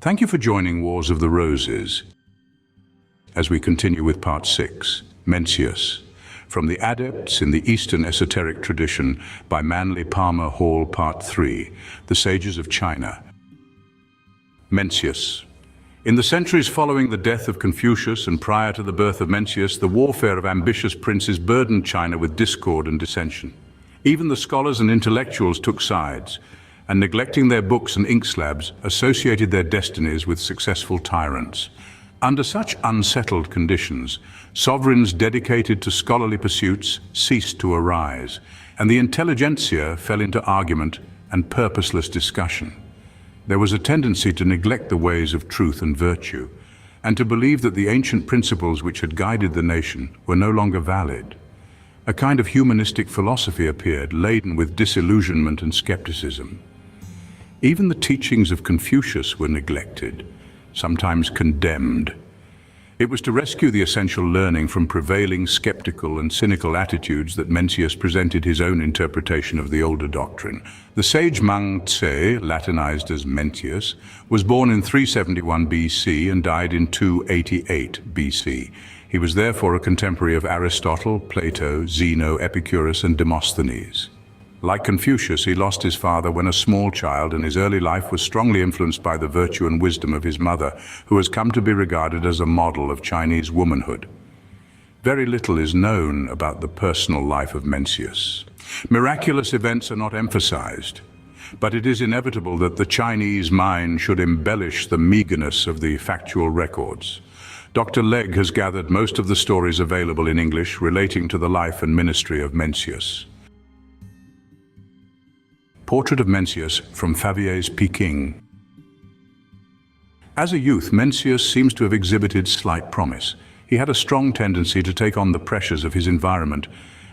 Thank you for joining Wars of the Roses as we continue with Part 6, Mencius, from the Adepts in the Eastern Esoteric Tradition by Manly Palmer Hall, Part 3, The Sages of China. Mencius. In the centuries following the death of Confucius and prior to the birth of Mencius, the warfare of ambitious princes burdened China with discord and dissension. Even the scholars and intellectuals took sides, and neglecting their books and ink slabs, associated their destinies with successful tyrants. Under such unsettled conditions, sovereigns dedicated to scholarly pursuits ceased to arise, and the intelligentsia fell into argument and purposeless discussion. There was a tendency to neglect the ways of truth and virtue, and to believe that the ancient principles which had guided the nation were no longer valid. A kind of humanistic philosophy appeared, laden with disillusionment and skepticism. Even the teachings of Confucius were neglected, sometimes condemned. It was to rescue the essential learning from prevailing skeptical and cynical attitudes that Mencius presented his own interpretation of the older doctrine. The sage Mencius, Latinized as Mencius, was born in 371 BC and died in 288 BC. He was therefore a contemporary of Aristotle, Plato, Zeno, Epicurus, and Demosthenes. Like Confucius, he lost his father when a small child, and his early life was strongly influenced by the virtue and wisdom of his mother, who has come to be regarded as a model of Chinese womanhood. Very little is known about the personal life of Mencius. Miraculous events are not emphasized, but it is inevitable that the Chinese mind should embellish the meagerness of the factual records. Dr. Legg has gathered most of the stories available in English relating to the life and ministry of Mencius. Portrait of Mencius from Favier's Peking. As a youth, Mencius seems to have exhibited slight promise. He had a strong tendency to take on the pressures of his environment,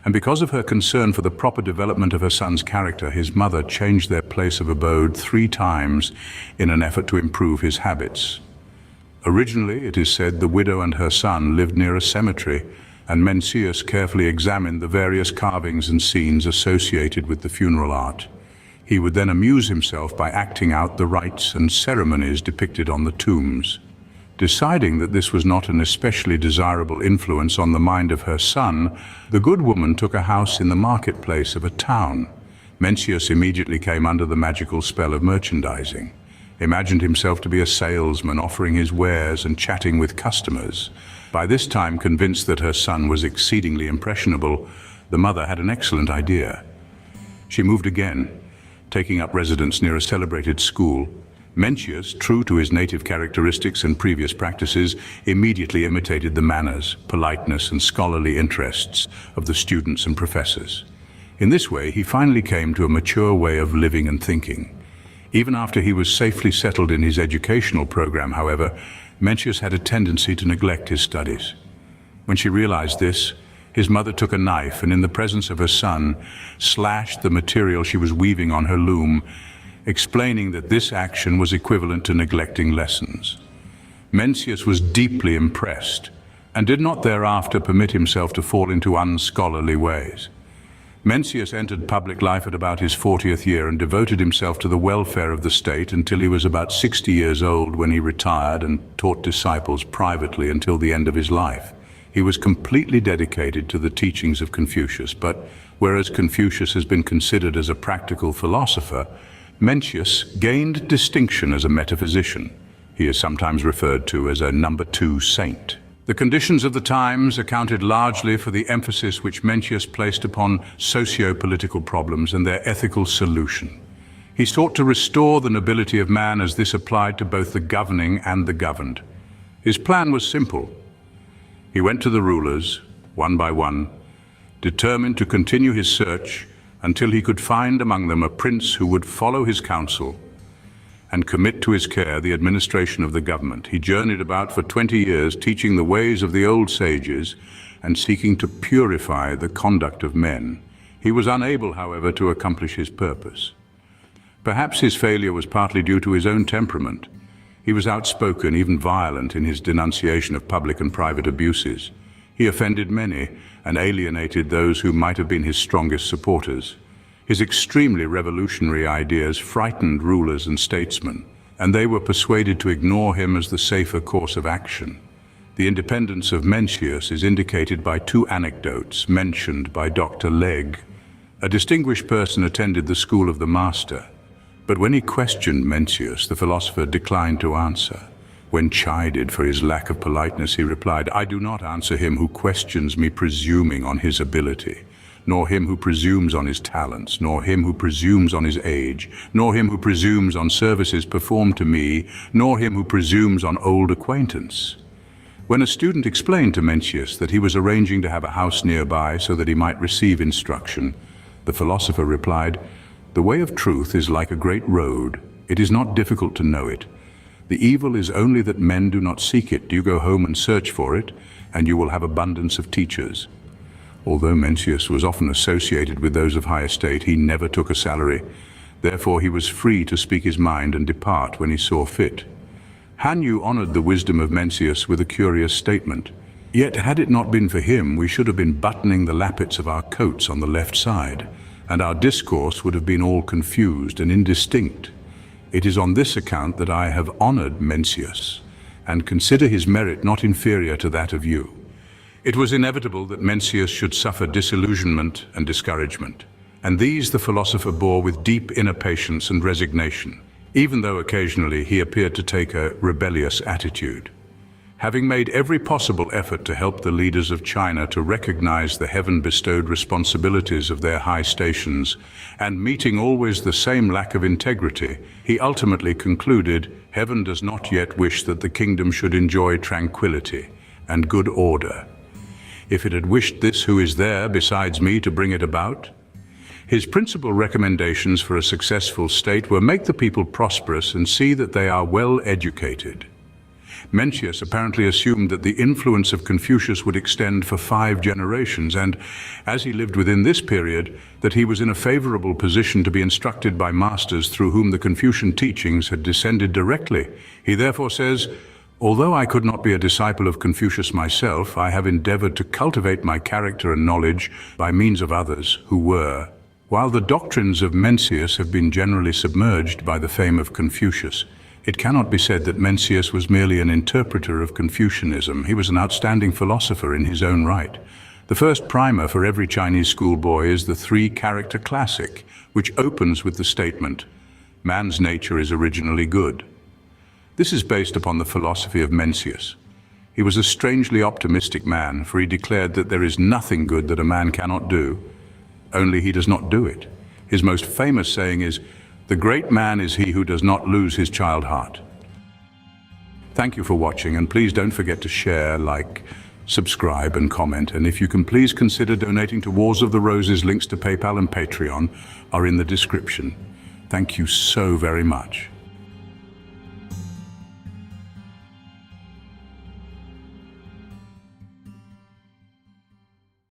and because of her concern for the proper development of her son's character, his mother changed their place of abode 3 times in an effort to improve his habits. Originally, it is said, the widow and her son lived near a cemetery, and Mencius carefully examined the various carvings and scenes associated with the funeral art. He would then amuse himself by acting out the rites and ceremonies depicted on the tombs. Deciding that this was not an especially desirable influence on the mind of her son, the good woman took a house in the marketplace of a town. Mencius immediately came under the magical spell of merchandising, imagined himself to be a salesman offering his wares and chatting with customers. By this time, convinced that her son was exceedingly impressionable, the mother had an excellent idea. She moved again, taking up residence near a celebrated school. Mencius, true to his native characteristics and previous practices, immediately imitated the manners, politeness, and scholarly interests of the students and professors. In this way, he finally came to a mature way of living and thinking. Even after he was safely settled in his educational program, however, Mencius had a tendency to neglect his studies. When she realized this, his mother took a knife and, in the presence of her son, slashed the material she was weaving on her loom, explaining that this action was equivalent to neglecting lessons. Mencius was deeply impressed and did not thereafter permit himself to fall into unscholarly ways. Mencius entered public life at about his 40th year and devoted himself to the welfare of the state until he was about 60 years old, when he retired and taught disciples privately until the end of his life. He was completely dedicated to the teachings of Confucius, but whereas Confucius has been considered as a practical philosopher, Mencius gained distinction as a metaphysician. He is sometimes referred to as a number 2 saint. The conditions of the times accounted largely for the emphasis which Mencius placed upon socio-political problems and their ethical solution. He sought to restore the nobility of man as this applied to both the governing and the governed. His plan was simple. He went to the rulers, one by one, determined to continue his search until he could find among them a prince who would follow his counsel and commit to his care the administration of the government. He journeyed about for 20 years, teaching the ways of the old sages and seeking to purify the conduct of men. He was unable, however, to accomplish his purpose. Perhaps his failure was partly due to his own temperament. He was outspoken, even violent, in his denunciation of public and private abuses. He offended many and alienated those who might have been his strongest supporters. His extremely revolutionary ideas frightened rulers and statesmen. and they were persuaded to ignore him as the safer course of action. The independence of Mencius is indicated by two anecdotes mentioned by Dr. Legge. A distinguished person attended the school of the master, but when he questioned Mencius, the philosopher declined to answer. When chided for his lack of politeness, he replied, "I do not answer him who questions me presuming on his ability, nor him who presumes on his talents, nor him who presumes on his age, nor him who presumes on services performed to me, nor him who presumes on old acquaintance." When a student explained to Mencius that he was arranging to have a house nearby so that he might receive instruction, the philosopher replied, "The way of truth is like a great road. It is not difficult to know it. The evil is only that men do not seek it. You go home and search for it, and you will have abundance of teachers." Although Mencius was often associated with those of high estate, he never took a salary. Therefore, he was free to speak his mind and depart when he saw fit. Han Yu honored the wisdom of Mencius with a curious statement. "Yet had it not been for him, we should have been buttoning the lappets of our coats on the left side, and our discourse would have been all confused and indistinct. It is on this account that I have honored Mencius, and consider his merit not inferior to that of you." It was inevitable that Mencius should suffer disillusionment and discouragement, and these the philosopher bore with deep inner patience and resignation, even though occasionally he appeared to take a rebellious attitude. Having made every possible effort to help the leaders of China to recognize the heaven-bestowed responsibilities of their high stations, and meeting always the same lack of integrity, he ultimately concluded, "Heaven does not yet wish that the kingdom should enjoy tranquility and good order. If it had wished this, who is there besides me to bring it about?" His principal recommendations for a successful state were make the people prosperous and see that they are well educated. Mencius apparently assumed that the influence of Confucius would extend for 5 generations, and, as he lived within this period, that he was in a favorable position to be instructed by masters through whom the Confucian teachings had descended directly. He therefore says, "Although I could not be a disciple of Confucius myself, I have endeavored to cultivate my character and knowledge by means of others who were." While the doctrines of Mencius have been generally submerged by the fame of Confucius, it cannot be said that Mencius was merely an interpreter of Confucianism. He was an outstanding philosopher in his own right. The first primer for every Chinese schoolboy is the 3-character classic, which opens with the statement, "Man's nature is originally good." This is based upon the philosophy of Mencius. He was a strangely optimistic man, for he declared that there is nothing good that a man cannot do, only he does not do it. His most famous saying is, "The great man is he who does not lose his child heart." Thank you for watching, and please don't forget to share, like, subscribe and comment. And if you can, please consider donating to Wars of the Roses. Links to PayPal and Patreon are in the description. Thank you so very much.